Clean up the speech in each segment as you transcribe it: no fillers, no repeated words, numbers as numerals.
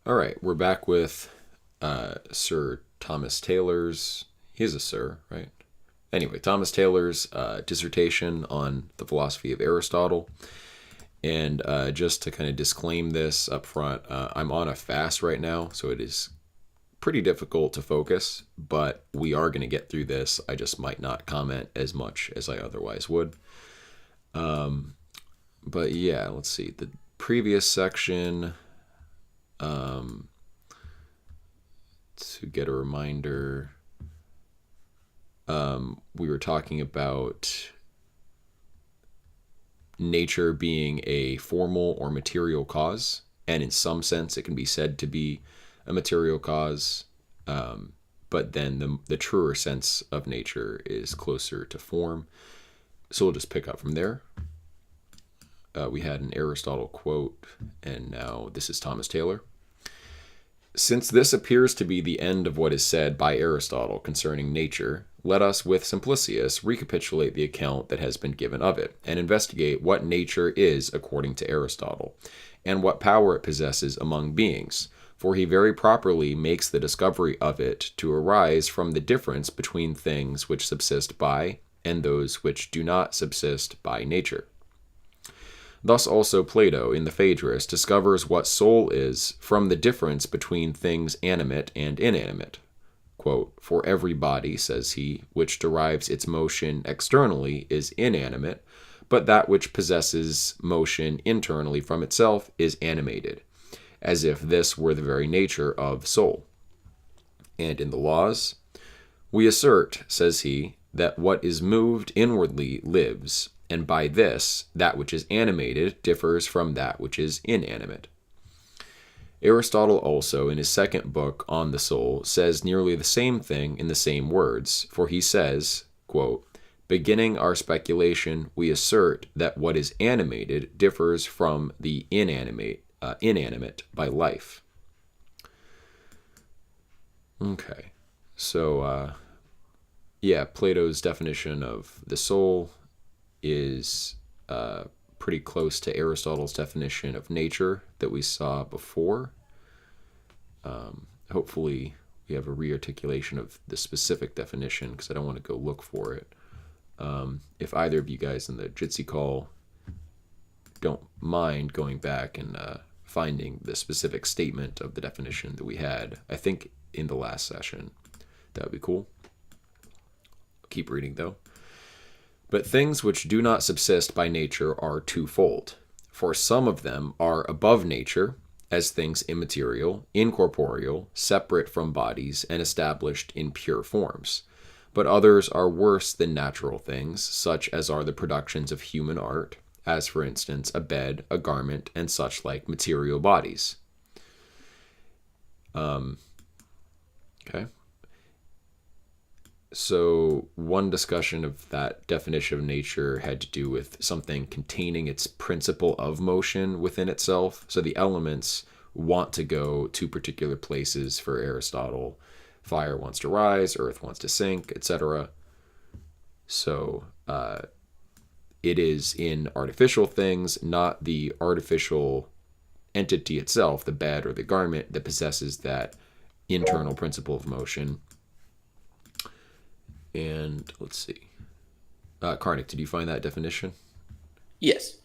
All right, we're back with Sir Thomas Taylor's. He is a sir, right? Anyway, Thomas Taylor's dissertation on the philosophy of Aristotle. And just to kind of disclaim this up front, I'm on a fast right now, so it is pretty difficult to focus, but we are going to get through this. I just might not comment as much as I otherwise would. But yeah, let's see. The previous section, to get a reminder, we were talking about nature being a formal or material cause, and in some sense it can be said to be a material cause, but then the truer sense of nature is closer to form. So we'll just pick up from there. We had an Aristotle quote, and now this is Thomas Taylor. Since this appears to be the end of what is said by Aristotle concerning nature, let us with Simplicius recapitulate the account that has been given of it, and investigate what nature is according to Aristotle, and what power it possesses among beings, for he very properly makes the discovery of it to arise from the difference between things which subsist by, and those which do not subsist by nature. Thus also Plato in the Phaedrus discovers what soul is from the difference between things animate and inanimate. Quote, for every body, says he, which derives its motion externally is inanimate, but that which possesses motion internally from itself is animated, as if this were the very nature of soul. And in the Laws, we assert, says he, that what is moved inwardly lives, and by this, that which is animated differs from that which is inanimate. Aristotle also, in his second book on the soul, says nearly the same thing in the same words, for he says, quote, beginning our speculation, we assert that what is animated differs from the inanimate by life. Okay, so, Plato's definition of the soul is pretty close to Aristotle's definition of nature that we saw before. Hopefully we have a rearticulation of the specific definition, because I don't want to go look for it. If either of you guys in the Jitsi call don't mind going back and finding the specific statement of the definition that we had, I think in the last session, that would be cool. I'll keep reading though. But things which do not subsist by nature are twofold. For some of them are above nature, as things immaterial, incorporeal, separate from bodies, and established in pure forms. But others are worse than natural things, such as are the productions of human art, as for instance a bed, a garment, and such like material bodies. Okay. So one discussion of that definition of nature had to do with something containing its principle of motion within itself. So the elements want to go to particular places for Aristotle. Fire wants to rise, earth wants to sink, etc. So it is in artificial things, not the artificial entity itself, the bed or the garment, that possesses that internal principle of motion. And let's see. Karnik, did you find that definition? Yes.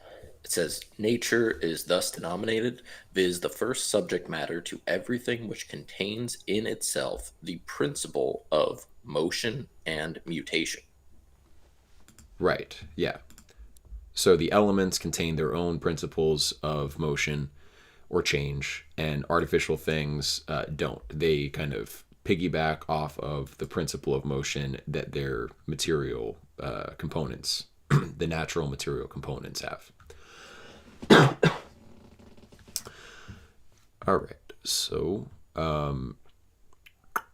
It says, nature is thus denominated, viz. The first subject matter to everything which contains in itself the principle of motion and mutation. Right, yeah. So the elements contain their own principles of motion or change, and artificial things don't. They kind of piggyback off of the principle of motion that their material components, the natural material components, have. All right, so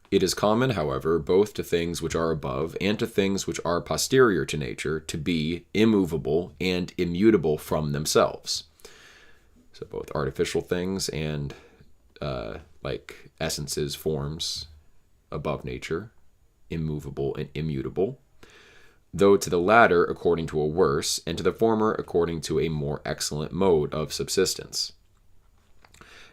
it is common, however, both to things which are above and to things which are posterior to nature to be immovable and immutable from themselves. So both artificial things and like essences, forms above nature, immovable and immutable, though to the latter according to a worse, and to the former according to a more excellent mode of subsistence.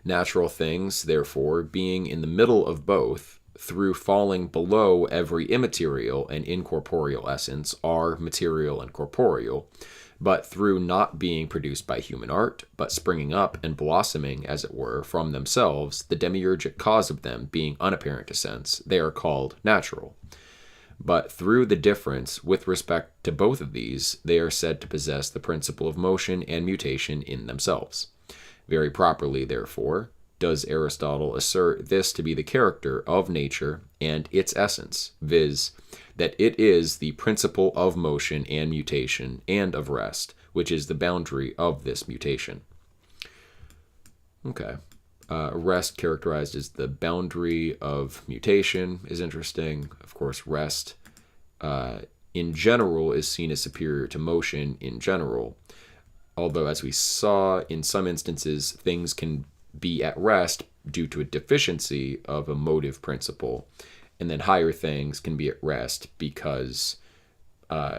Natural things, therefore, being in the middle of both, through falling below every immaterial and incorporeal essence, are material and corporeal, but through not being produced by human art, but springing up and blossoming, as it were, from themselves, the demiurgic cause of them being unapparent to sense, they are called natural. But through the difference with respect to both of these, they are said to possess the principle of motion and mutation in themselves. Very properly, therefore, does Aristotle assert this to be the character of nature and its essence, viz., that it is the principle of motion and mutation and of rest, which is the boundary of this mutation. Okay. Rest characterized as the boundary of mutation is interesting. Of course, rest in general is seen as superior to motion in general. Although, as we saw, in some instances, things can be at rest due to a deficiency of a motive principle, and then higher things can be at rest because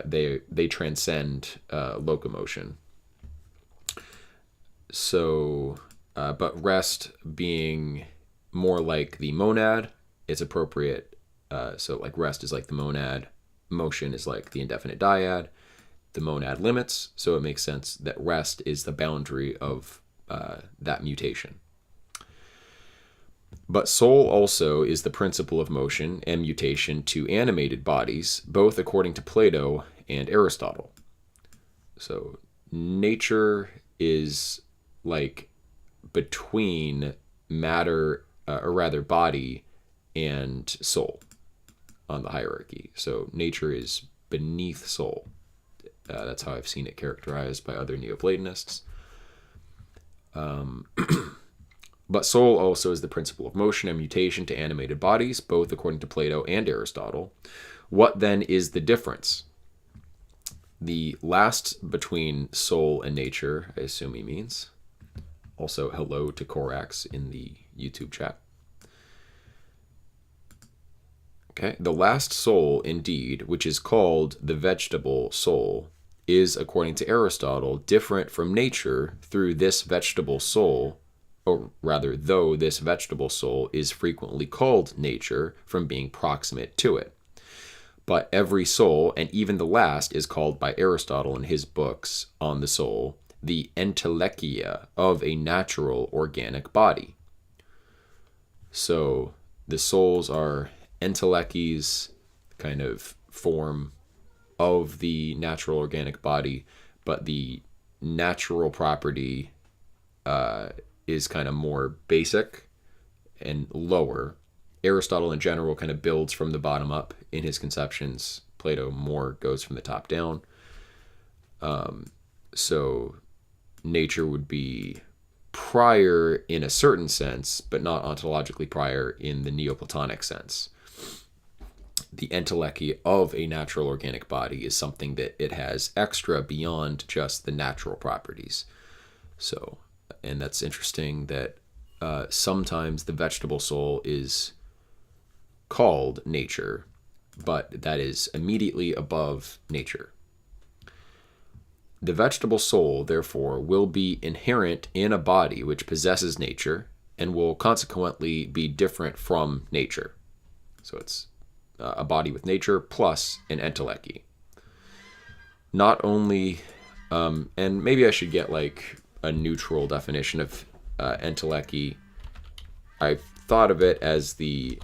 they transcend locomotion. So, but rest being more like the monad, it's appropriate. So, like rest is like the monad, motion is like the indefinite dyad. The monad limits, so it makes sense that rest is the boundary of that mutation. But soul also is the principle of motion and mutation to animated bodies, both according to Plato and Aristotle. So nature is like between matter, or rather body, and soul on the hierarchy. So nature is beneath soul. That's how I've seen it characterized by other Neoplatonists. But soul also is the principle of motion and mutation to animated bodies, both according to Plato and Aristotle. What then is the difference? The last between soul and nature, I assume he means. Also, hello to Korax in the YouTube chat. Okay, the last soul, indeed, which is called the vegetable soul, is, according to Aristotle, different from nature through this vegetable soul, or rather, though this vegetable soul is frequently called nature from being proximate to it. But every soul, and even the last, is called by Aristotle in his books on the soul, the entelechia of a natural organic body. So the souls are entelechies, kind of form of the natural organic body, but the natural property is kind of more basic and lower. Aristotle in general kind of builds from the bottom up in his conceptions. Plato more goes from the top down. So nature would be prior in a certain sense, but not ontologically prior in the Neoplatonic sense. The entelechy of a natural organic body is something that it has extra beyond just the natural properties. So, and that's interesting that sometimes the vegetable soul is called nature, but that is immediately above nature. The vegetable soul, therefore, will be inherent in a body which possesses nature and will consequently be different from nature. So it's a body with nature plus an entelechy. Not only, and maybe I should get like a neutral definition of entelechy. I've thought of it as the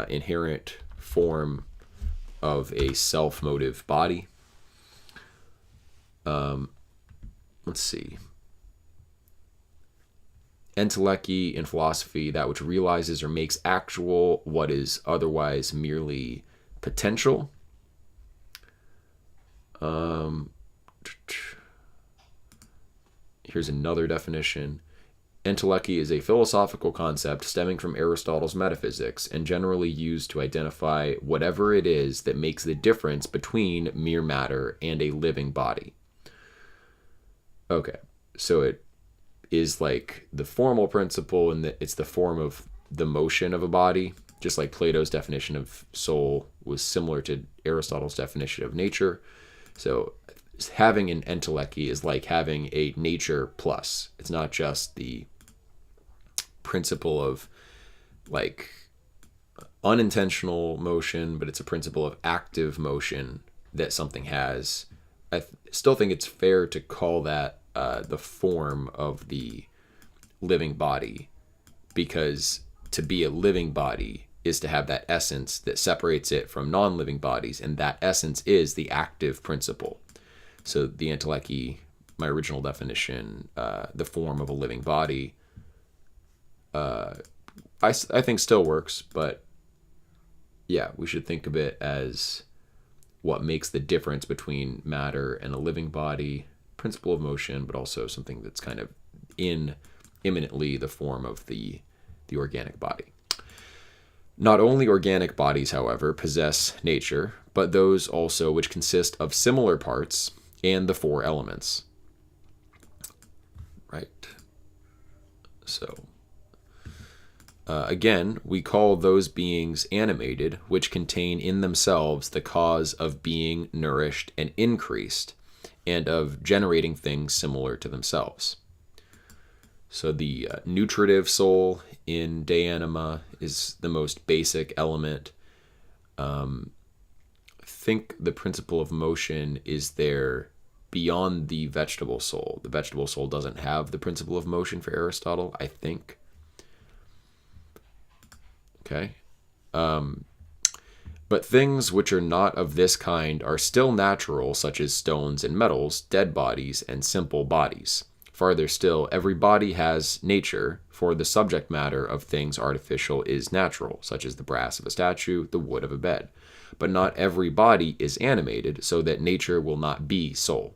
inherent form of a self-motive body. Let's see. Entelechy in philosophy, that which realizes or makes actual what is otherwise merely potential. Here's another definition. Entelechy is a philosophical concept stemming from Aristotle's metaphysics and generally used to identify whatever it is that makes the difference between mere matter and a living body. Okay, so it is like the formal principle, and it's the form of the motion of a body, just like Plato's definition of soul was similar to Aristotle's definition of nature. So having an entelechy is like having a nature plus. It's not just the principle of like unintentional motion, but it's a principle of active motion that something has. Still think it's fair to call that the form of the living body, because to be a living body is to have that essence that separates it from non-living bodies, and that essence is the active principle. So the entelechy, my original definition, the form of a living body, I think still works, but yeah, we should think of it as what makes the difference between matter and a living body, principle of motion, but also something that's kind of imminently the form of the organic body. Not only organic bodies, however, possess nature, but those also which consist of similar parts and the four elements. Right. So, again, we call those beings animated, which contain in themselves the cause of being nourished and increased, and of generating things similar to themselves. So the nutritive soul in De Anima is the most basic element. Think the principle of motion is there beyond the vegetable soul. The vegetable soul doesn't have the principle of motion for Aristotle, I think. Okay. But things which are not of this kind are still natural, such as stones and metals, dead bodies, and simple bodies. Farther still, every body has nature, for the subject matter of things artificial is natural, such as the brass of a statue, the wood of a bed. But not every body is animated, so that nature will not be soul.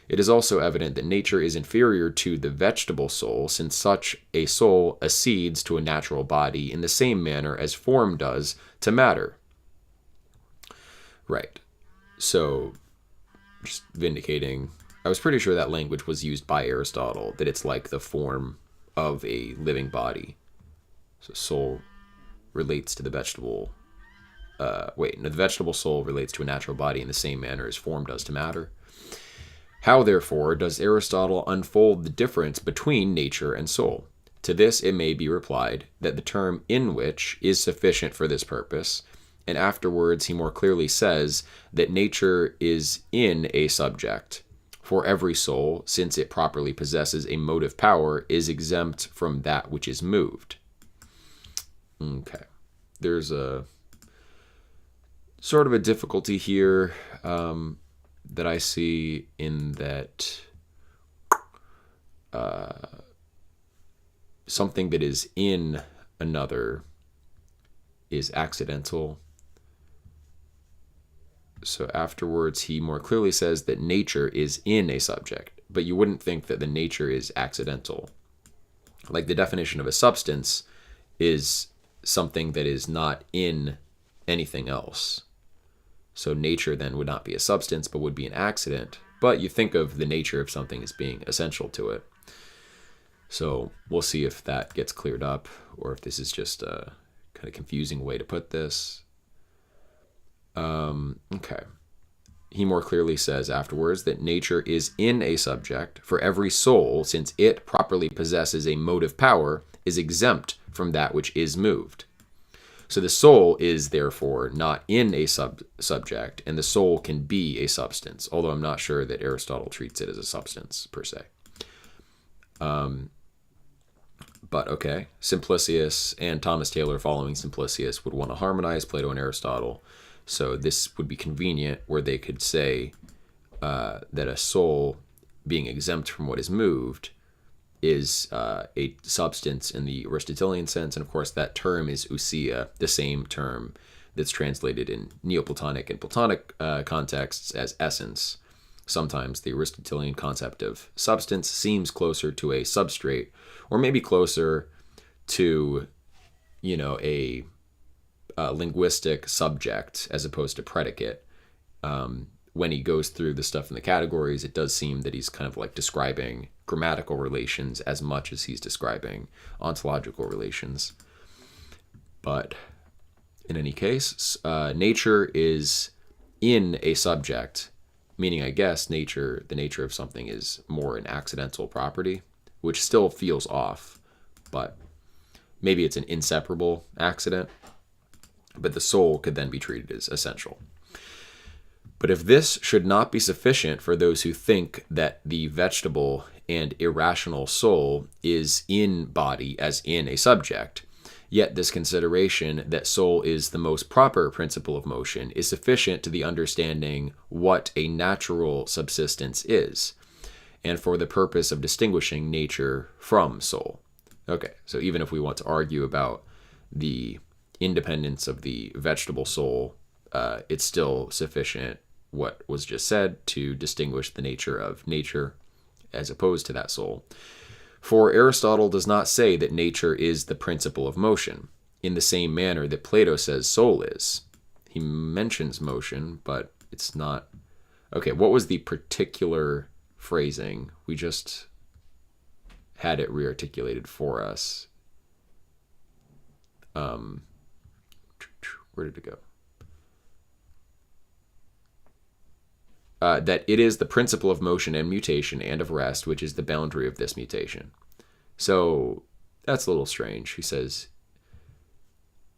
It is also evident that nature is inferior to the vegetable soul, since such a soul accedes to a natural body in the same manner as form does to matter. Right. So, just vindicating, I was pretty sure that language was used by Aristotle, that it's like the form of a living body. So soul relates to the vegetable. The vegetable soul relates to a natural body in the same manner as form does to matter. How, therefore, does Aristotle unfold the difference between nature and soul? To this it may be replied that the term in which is sufficient for this purpose, and afterwards he more clearly says that nature is in a subject. For every soul, since it properly possesses a motive power, is exempt from that which is moved. Okay. There's a sort of a difficulty here that I see in that something that is in another is accidental. So afterwards, he more clearly says that nature is in a subject, but you wouldn't think that the nature is accidental. Like the definition of a substance is something that is not in anything else. So nature then would not be a substance, but would be an accident. But you think of the nature of something as being essential to it. So we'll see if that gets cleared up, or if this is just a kind of confusing way to put this. Okay. He more clearly says afterwards that nature is in a subject, for every soul, since it properly possesses a motive power, is exempt from that which is moved. So the soul is therefore not in a subject, and the soul can be a substance, although I'm not sure that Aristotle treats it as a substance per se. But okay, Simplicius and Thomas Taylor following Simplicius would want to harmonize Plato and Aristotle. So this would be convenient where they could say that a soul being exempt from what is moved is a substance in the Aristotelian sense. And of course, that term is ousia, the same term that's translated in Neoplatonic and Platonic contexts as essence. Sometimes the Aristotelian concept of substance seems closer to a substrate, or maybe closer to, a linguistic subject as opposed to predicate. When he goes through the stuff in the categories, it does seem that he's kind of like describing grammatical relations as much as he's describing ontological relations. But in any case, nature is in a subject, meaning I guess the nature of something is more an accidental property, which still feels off, but maybe it's an inseparable accident, but the soul could then be treated as essential. But if this should not be sufficient for those who think that the vegetable and irrational soul is in body as in a subject, yet this consideration that soul is the most proper principle of motion is sufficient to the understanding what a natural subsistence is, and for the purpose of distinguishing nature from soul. Okay, so even if we want to argue about the independence of the vegetable soul, it's still sufficient, what was just said, to distinguish the nature of nature as opposed to that soul. For Aristotle does not say that nature is the principle of motion, in the same manner that Plato says soul is. He mentions motion, but it's not... Okay, what was the particular phrasing? We just had it rearticulated for us. Where did it go? That it is the principle of motion and mutation and of rest, which is the boundary of this mutation. So that's a little strange. He says,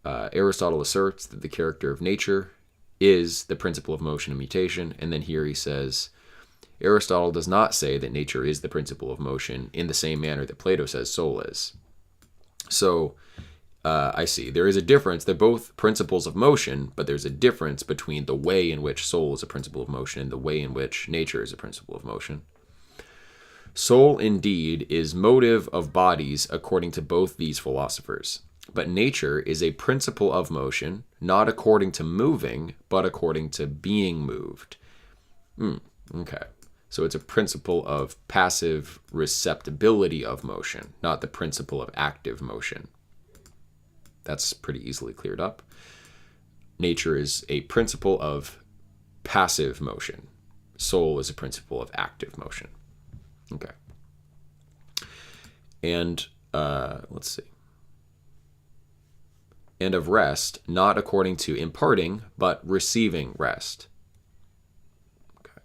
Aristotle asserts that the character of nature is the principle of motion and mutation. And then here he says, Aristotle does not say that nature is the principle of motion in the same manner that Plato says soul is. So I see. There is a difference. They're both principles of motion, but there's a difference between the way in which soul is a principle of motion and the way in which nature is a principle of motion. Soul, indeed, is motive of bodies according to both these philosophers. But nature is a principle of motion, not according to moving, but according to being moved. Okay. So it's a principle of passive receptibility of motion, not the principle of active motion. That's pretty easily cleared up. Nature is a principle of passive motion. Soul is a principle of active motion. Okay. And let's see. And of rest, not according to imparting, but receiving rest. Okay.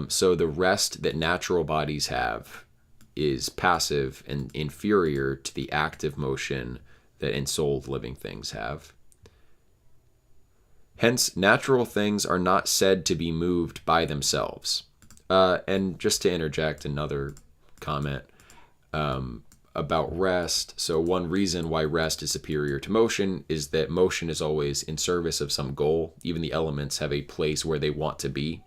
So the rest that natural bodies have is passive and inferior to the active motion that ensouled living things have. Hence, natural things are not said to be moved by themselves. And just to interject another comment about rest. So one reason why rest is superior to motion is that motion is always in service of some goal. Even the elements have a place where they want to be.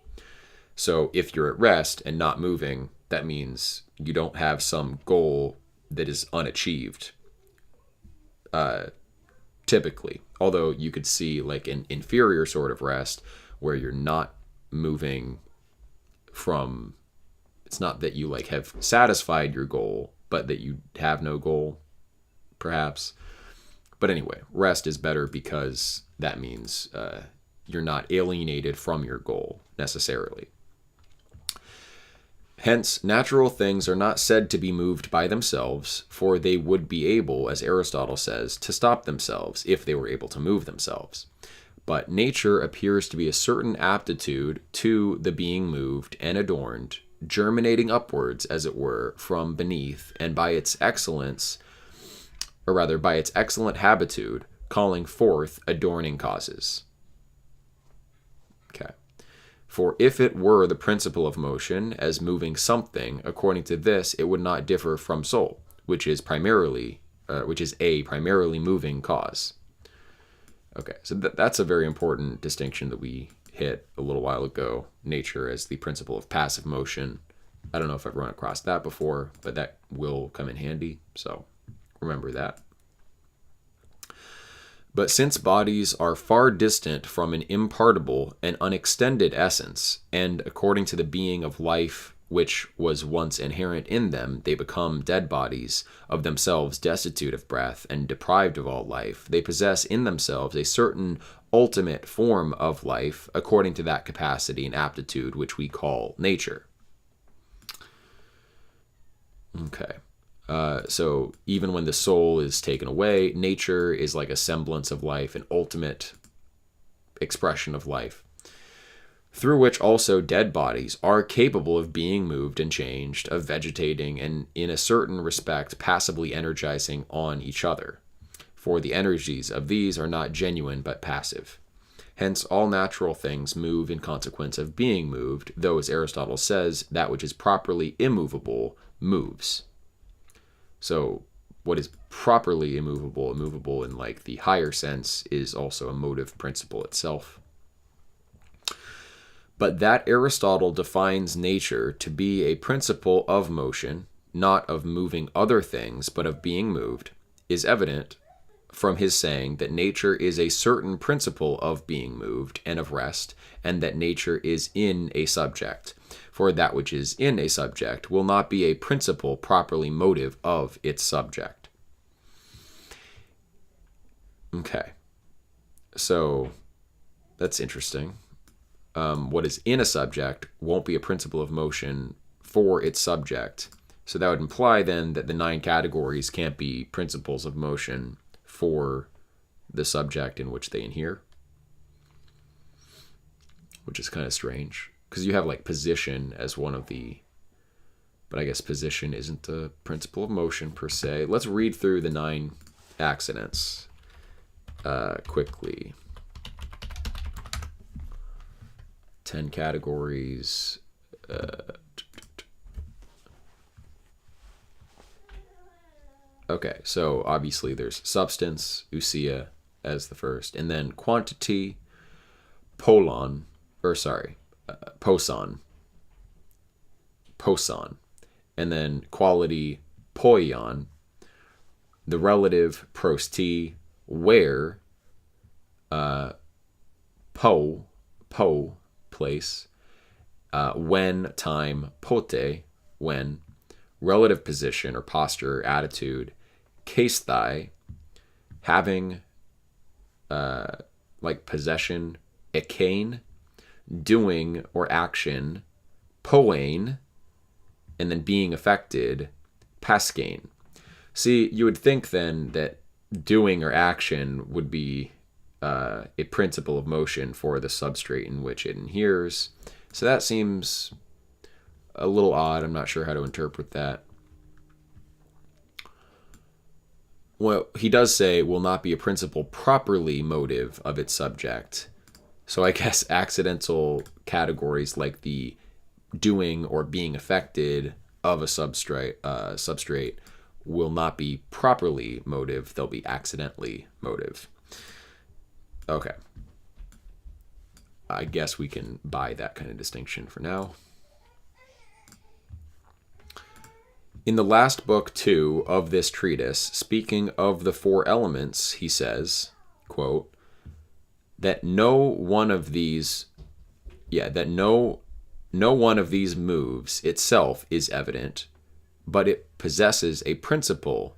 So if you're at rest and not moving, that means you don't have some goal that is unachieved. Typically, although you could see like an inferior sort of rest where you're not moving from, it's not that you like have satisfied your goal, but that you have no goal, perhaps. But anyway, rest is better because that means you're not alienated from your goal necessarily. Hence, natural things are not said to be moved by themselves, for they would be able, as Aristotle says, to stop themselves if they were able to move themselves. But nature appears to be a certain aptitude to the being moved and adorned, germinating upwards, as it were, from beneath, and by its excellence, or rather by its excellent habitude, calling forth adorning causes. Okay. For if it were the principle of motion as moving something, according to this, it would not differ from soul, which is a primarily moving cause. Okay, so that's a very important distinction that we hit a little while ago. Nature as the principle of passive motion. I don't know if I've run across that before, but that will come in handy. So remember that. But since bodies are far distant from an impartible and unextended essence, and according to the being of life which was once inherent in them, they become dead bodies, of themselves destitute of breath and deprived of all life, they possess in themselves a certain ultimate form of life, according to that capacity and aptitude which we call nature. Okay. So even when the soul is taken away, nature is like a semblance of life, an ultimate expression of life. through which also dead bodies are capable of being moved and changed, of vegetating, and in a certain respect passively energizing on each other. For the energies of these are not genuine but passive. Hence, all natural things move in consequence of being moved, though, as Aristotle says, that which is properly immovable moves. So, what is properly immovable in like the higher sense, is also a motive principle itself. But that Aristotle defines nature to be a principle of motion, not of moving other things, but of being moved, is evident from his saying that nature is a certain principle of being moved and of rest, and that nature is in a subject. For that which is in a subject will not be a principle properly motive of its subject. Okay, so that's interesting. What is in a subject won't be a principle of motion for its subject. So that would imply then that the 9 categories can't be principles of motion for the subject in which they inhere, which is kind of strange because you have like position as one of the, but I guess position isn't the principle of motion per se. Let's read through the 9 accidents quickly. 10 categories. Okay, so obviously there's substance, ousia, as the first, and then quantity, poson, and then quality, poion, the relative, prosti, where, place, when, time, pote, when, relative position or posture, attitude, case thigh, having, like possession, ekane, doing or action, poein, and then being affected, paskane. See, you would think then that doing or action would be a principle of motion for the substrate in which it inheres. So that seems a little odd. I'm not sure how to interpret that. Well, he does say will not be a principle properly motive of its subject. So I guess accidental categories like the doing or being affected of a substrate will not be properly motive. They'll be accidentally motive. Okay. I guess we can buy that kind of distinction for now. In the last book, too, of this treatise, speaking of the 4 elements, he says, quote, that no one of these moves itself is evident, but it possesses a principle.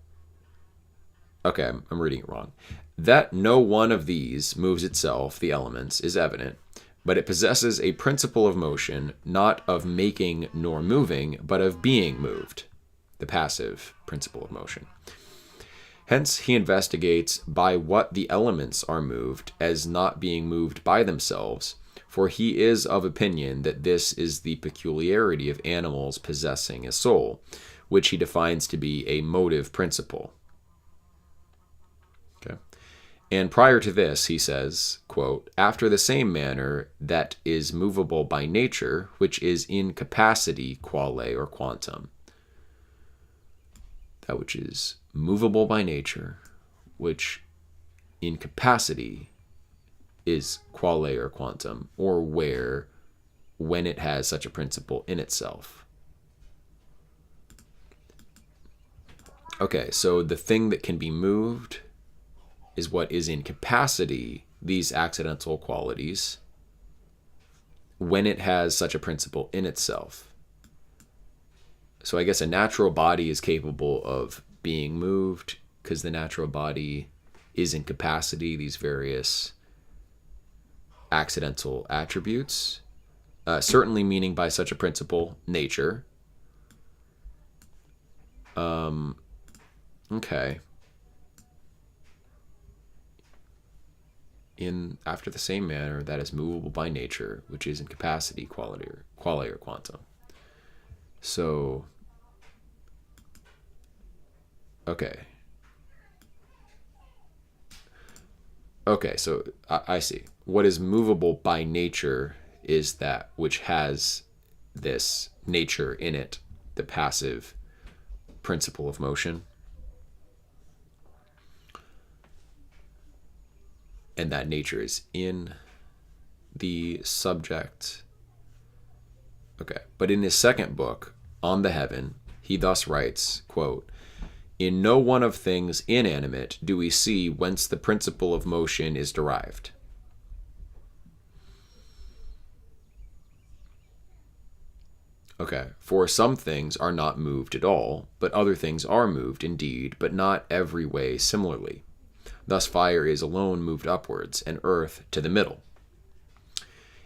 Okay, I'm reading it wrong. That no one of these moves itself, the elements, is evident, but it possesses a principle of motion, not of making nor moving, but of being moved, the passive principle of motion. Hence, he investigates by what the elements are moved as not being moved by themselves, for he is of opinion that this is the peculiarity of animals possessing a soul, which he defines to be a motive principle. Okay. And prior to this, he says, quote, after the same manner that is movable by nature, which is in capacity quale or quantum. That which is movable by nature, which in capacity is quale or quantum, or where, when it has such a principle in itself. Okay, so the thing that can be moved is what is in capacity, these accidental qualities, when it has such a principle in itself. So I guess a natural body is capable of being moved because the natural body is in capacity, these various accidental attributes, certainly meaning by such a principle, nature. Okay. in after the same manner that is movable by nature, which is in capacity, quality or quantum. So, okay. Okay, so I see. What is movable by nature is that which has this nature in it, the passive principle of motion. And that nature is in the subject. Okay, but in his second book, On the Heaven, he thus writes, quote, "In no one of things inanimate do we see whence the principle of motion is derived." Okay, for some things are not moved at all, but other things are moved indeed, but not every way similarly. Thus fire is alone moved upwards, and earth to the middle.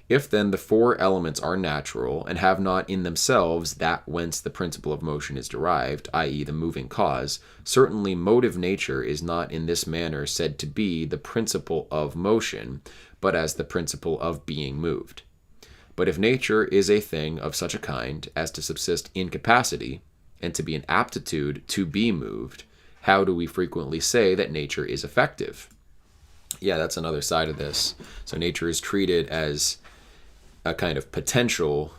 If then the four elements are natural, and have not in themselves that whence the principle of motion is derived, i.e. the moving cause, certainly motive nature is not in this manner said to be the principle of motion, but as the principle of being moved. But if nature is a thing of such a kind as to subsist in capacity, and to be an aptitude to be moved, how do we frequently say that nature is effective? Yeah, that's another side of this. So nature is treated as a kind of potential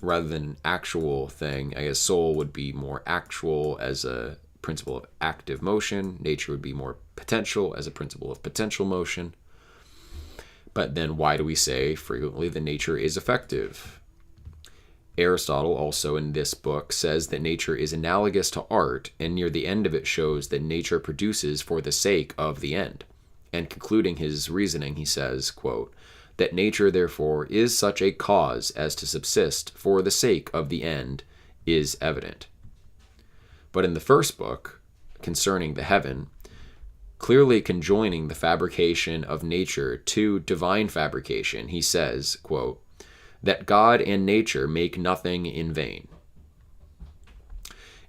rather than an actual thing. I guess soul would be more actual as a principle of active motion. Nature would be more potential as a principle of potential motion. But then why do we say frequently that nature is effective? Aristotle also in this book says that nature is analogous to art, and near the end of it shows that nature produces for the sake of the end. And concluding his reasoning, he says, quote, "That nature therefore is such a cause as to subsist for the sake of the end is evident." But in the first book, concerning the heaven, clearly conjoining the fabrication of nature to divine fabrication, he says, quote, "That God and nature make nothing in vain."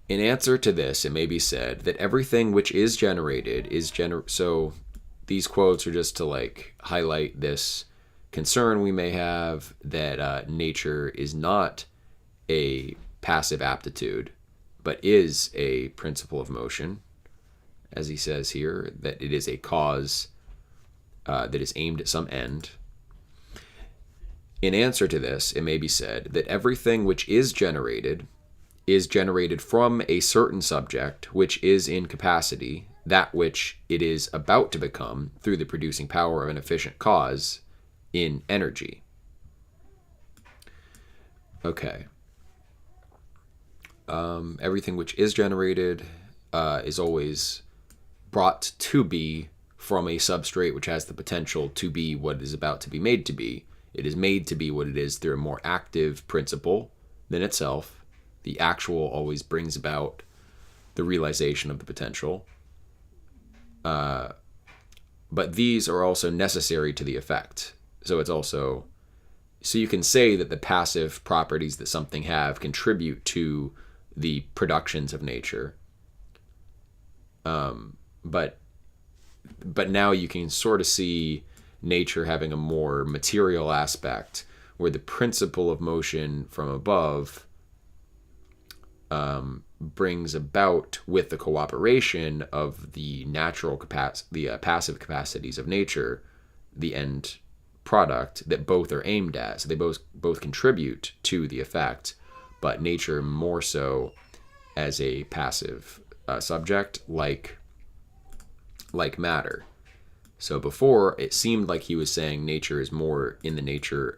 In answer to this, it may be said that everything which is generated is so these quotes are just to like highlight this concern we may have that nature is not a passive aptitude, but is a principle of motion, as he says here, that it is a cause that is aimed at some end. In answer to this, it may be said that everything which is generated from a certain subject which is in capacity, that which it is about to become through the producing power of an efficient cause in energy. Okay. Everything which is generated is always brought to be from a substrate which has the potential to be what it is about to be made to be. It is made to be what it is through a more active principle than itself. The actual always brings about the realization of the potential. But these are also necessary to the effect. So you can say that the passive properties that something have contribute to the productions of nature. But now you can sort of see nature having a more material aspect where the principle of motion from above brings about, with the cooperation of the natural passive capacities of nature, the end product that both are aimed at. So they both contribute to the effect, but nature more so as a passive subject, like matter. So before, it seemed like he was saying nature is more in the nature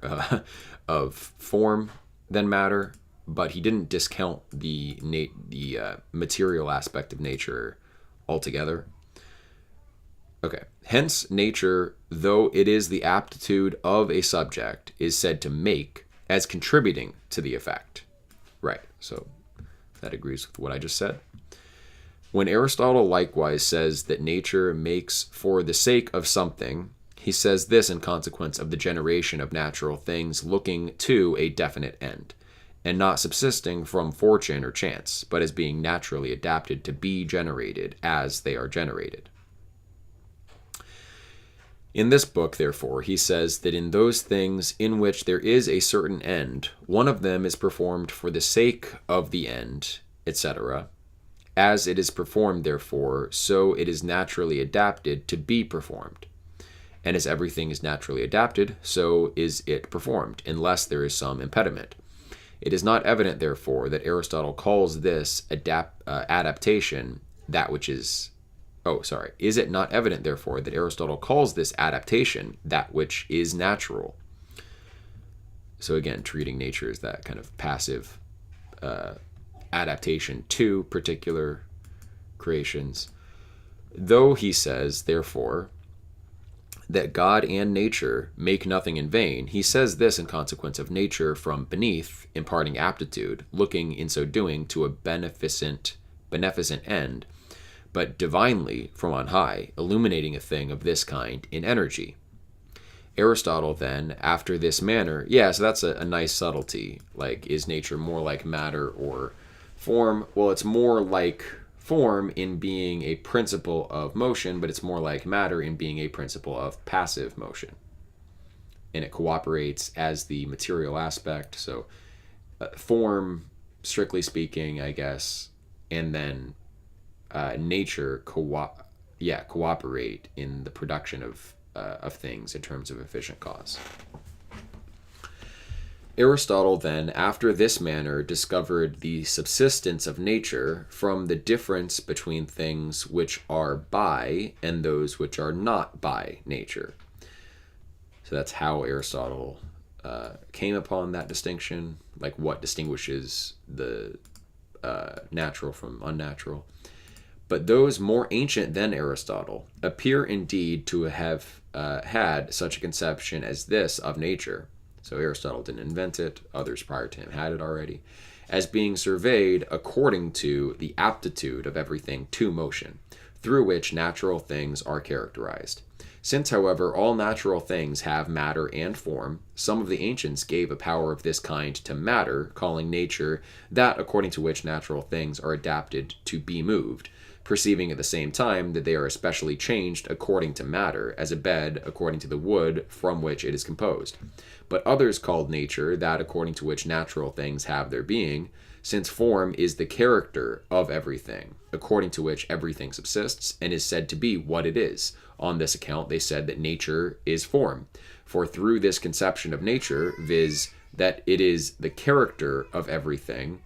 of form than matter, but he didn't discount the material aspect of nature altogether. Okay. Hence, nature, though it is the aptitude of a subject, is said to make as contributing to the effect. Right. So that agrees with what I just said. When Aristotle likewise says that nature makes for the sake of something, he says this in consequence of the generation of natural things looking to a definite end, and not subsisting from fortune or chance, but as being naturally adapted to be generated as they are generated. In this book, therefore, he says that in those things in which there is a certain end, one of them is performed for the sake of the end, etc. As it is performed, therefore, so it is naturally adapted to be performed. And as everything is naturally adapted, so is it performed, unless there is some impediment. It is not evident, therefore, that Aristotle calls this adaptation that which is. Is it not evident, therefore, that Aristotle calls this adaptation that which is natural? So again, treating nature as that kind of passive adaptation to particular creations. Though he says, therefore, that God and nature make nothing in vain, he says this in consequence of nature from beneath, imparting aptitude, looking in so doing to a beneficent end, but divinely from on high, illuminating a thing of this kind in energy. Aristotle then, after this manner, so that's a nice subtlety. Like, is nature more like matter or form? Well, it's more like form in being a principle of motion, but it's more like matter in being a principle of passive motion. And it cooperates as the material aspect. So form, strictly speaking, I guess, and then nature cooperate in the production of things in terms of efficient cause. Aristotle then, after this manner, discovered the subsistence of nature from the difference between things which are by and those which are not by nature. So that's how Aristotle came upon that distinction, like what distinguishes the natural from unnatural. But those more ancient than Aristotle appear indeed to have had such a conception as this of nature. So Aristotle didn't invent it, others prior to him had it already, as being surveyed according to the aptitude of everything to motion, through which natural things are characterized. Since, however, all natural things have matter and form, some of the ancients gave a power of this kind to matter, calling nature that according to which natural things are adapted to be moved, perceiving at the same time that they are especially changed according to matter, as a bed according to the wood from which it is composed. But others called nature that according to which natural things have their being, since form is the character of everything, according to which everything subsists, and is said to be what it is. On this account they said that nature is form. For through this conception of nature, viz., that it is the character of everything,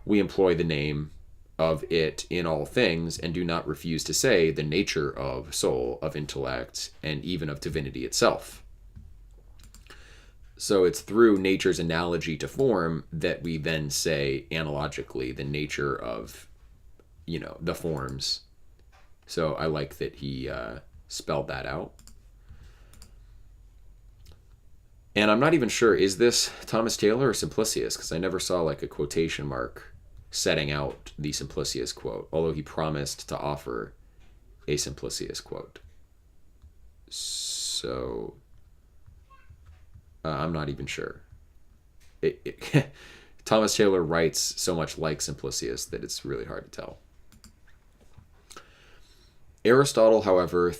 we employ the name of it in all things, and do not refuse to say the nature of soul, of intellect, and even of divinity itself. So it's through nature's analogy to form that we then say analogically the nature of, the forms. So I like that he spelled that out. And I'm not even sure, is this Thomas Taylor or Simplicius? Because I never saw like a quotation mark setting out the Simplicius quote, although he promised to offer a Simplicius quote. So I'm not even sure. Thomas Taylor writes so much like Simplicius that it's really hard to tell. Aristotle, however,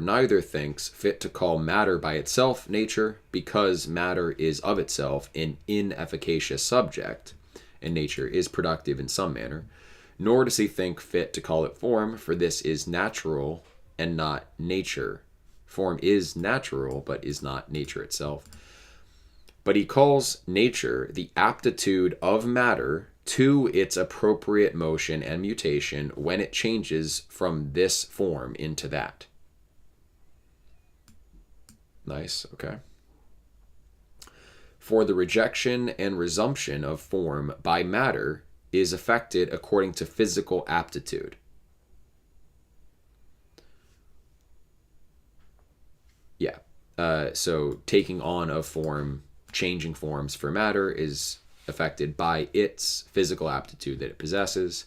neither thinks fit to call matter by itself nature, because matter is of itself an inefficacious subject, and nature is productive in some manner, nor does he think fit to call it form, for this is natural and not nature. Form is natural, but is not nature itself. But he calls nature the aptitude of matter to its appropriate motion and mutation when it changes from this form into that. Nice, okay. For the rejection and resumption of form by matter is effected according to physical aptitude. Yeah. So taking on of form, changing forms for matter is affected by its physical aptitude that it possesses.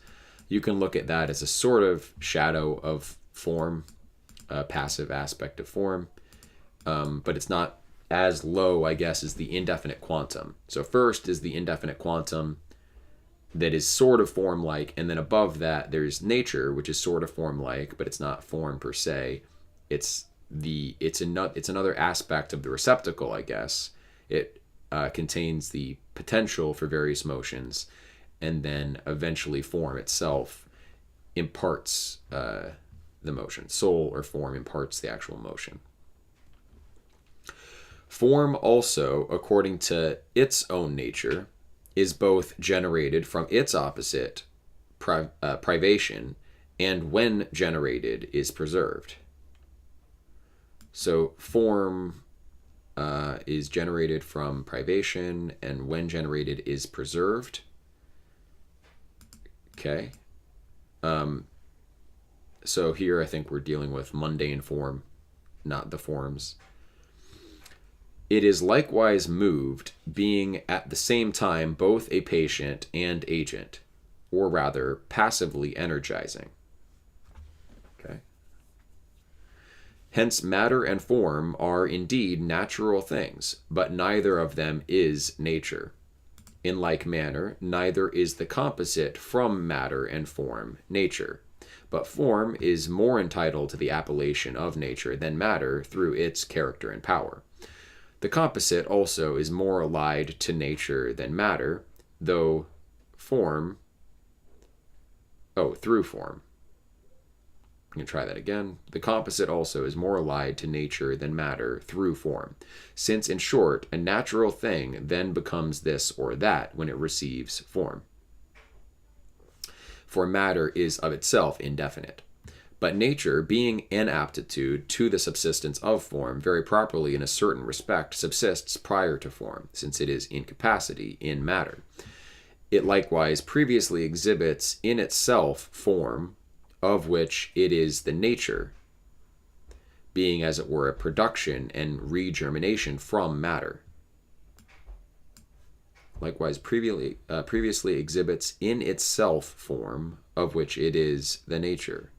You can look at that as a sort of shadow of form, a passive aspect of form, but it's not as low, I guess, as the indefinite quantum. So first is the indefinite quantum that is sort of form-like, and then above that there's nature, which is sort of form-like, but it's not form per se. it's another aspect of the receptacle, I guess. It contains the potential for various motions, and then eventually form itself imparts the motion. Soul or form imparts the actual motion. Form also, according to its own nature, is both generated from its opposite, privation, and when generated is preserved. So form is generated from privation, and when generated is preserved. Okay. So here I think we're dealing with mundane form, not the forms. It is likewise moved, being at the same time both a patient and agent, or rather passively energizing. Okay. Hence, matter and form are indeed natural things, but neither of them is nature. In like manner, neither is the composite from matter and form nature, but form is more entitled to the appellation of nature than matter through its character and power. The composite also is more allied to nature than matter, though through form. I'm going to try that again. The composite also is more allied to nature than matter through form, since, in short, a natural thing then becomes this or that when it receives form. For matter is of itself indefinite. But nature, being an aptitude to the subsistence of form, very properly in a certain respect subsists prior to form, since it is incapacity in matter. It likewise previously exhibits in itself form, of which it is the nature, being as it were a production and regermination from matter. Likewise previously exhibits in itself form, of which it is the nature.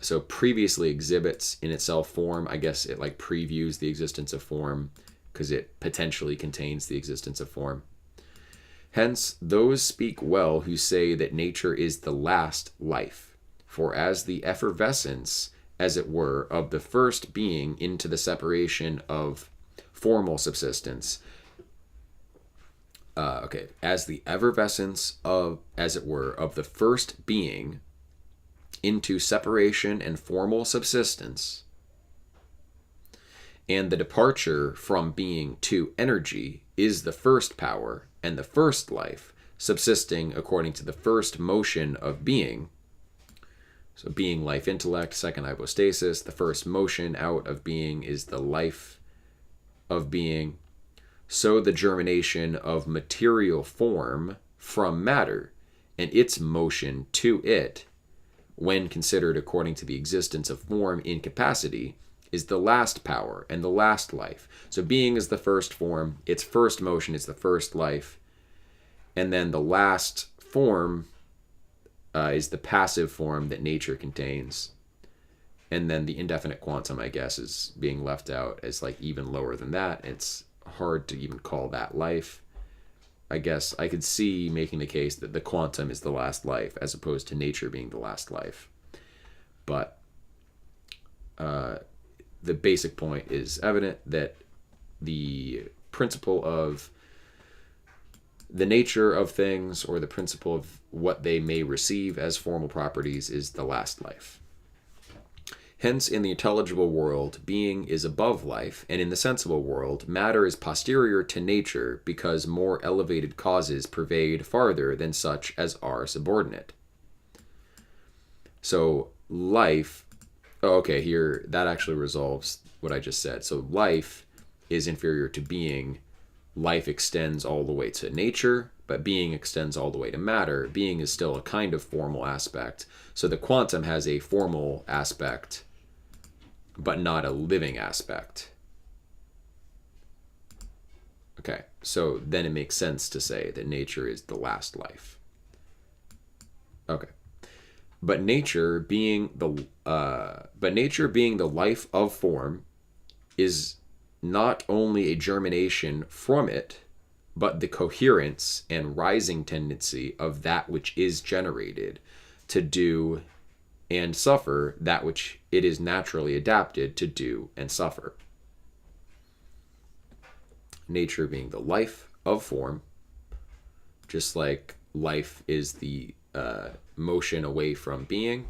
So previously exhibits in itself form, I guess it like previews the existence of form because it potentially contains the existence of form. Hence, those speak well who say that nature is the last life. For as the effervescence, as it were, of the first being into the separation of formal subsistence, as the effervescence of, as it were, of the first being into separation and formal subsistence, and the departure from being to energy is the first power and the first life, subsisting according to the first motion of being. So being, life, intellect, second hypostasis, the first motion out of being is the life of being. So the germination of material form from matter and its motion to it, when considered according to the existence of form in capacity, is the last power and the last life. So being is the first form, its first motion is the first life, and then the last form is the passive form that nature contains. And then the indefinite quantum, I guess, is being left out as like even lower than that. It's hard to even call that life. I guess I could see making the case that the quantum is the last life as opposed to nature being the last life. But the basic point is evident that the principle of the nature of things, or the principle of what they may receive as formal properties, is the last life. Hence, in the intelligible world, being is above life, and in the sensible world, matter is posterior to nature because more elevated causes pervade farther than such as are subordinate. So life, here, that actually resolves what I just said. So life is inferior to being. Life extends all the way to nature, but being extends all the way to matter. Being is still a kind of formal aspect. So the quantum has a formal aspect, but not a living aspect. Okay, so then it makes sense to say that nature is the last life. Okay. But nature being the life of form is not only a germination from it, but the coherence and rising tendency of that which is generated to do and suffer that which it is naturally adapted to do and suffer. Nature being the life of form, just like life is the motion away from being.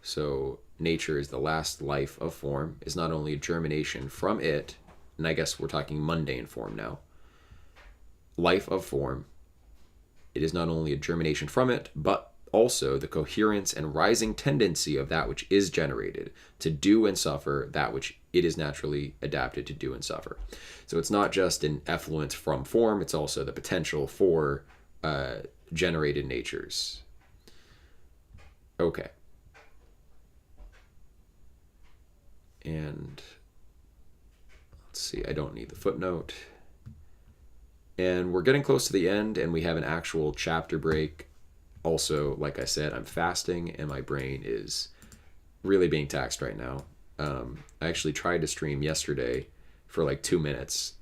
So nature is the last life of form, is not only a germination from it, and I guess we're talking mundane form now. Life of form, it is not only a germination from it, but also the coherence and rising tendency of that which is generated to do and suffer that which it is naturally adapted to do and suffer. So it's not just an effluent from form, it's also the potential for generated natures. Okay. And let's see, I don't need the footnote. And we're getting close to the end, and we have an actual chapter break. Also, like I said, I'm fasting, and my brain is really being taxed right now. I actually tried to stream yesterday for like 2 minutes,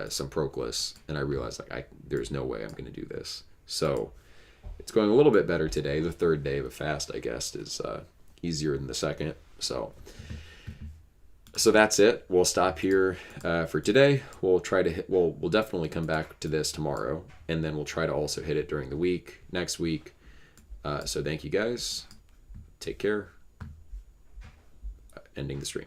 some Proclus, and I realized there's no way I'm going to do this. So it's going a little bit better today. The third day of a fast, I guess, is easier than the second. So that's it. We'll stop here for today. We'll try to hit. We'll definitely come back to this tomorrow, and then we'll try to also hit it during the week next week. So thank you guys. Take care. Ending the stream.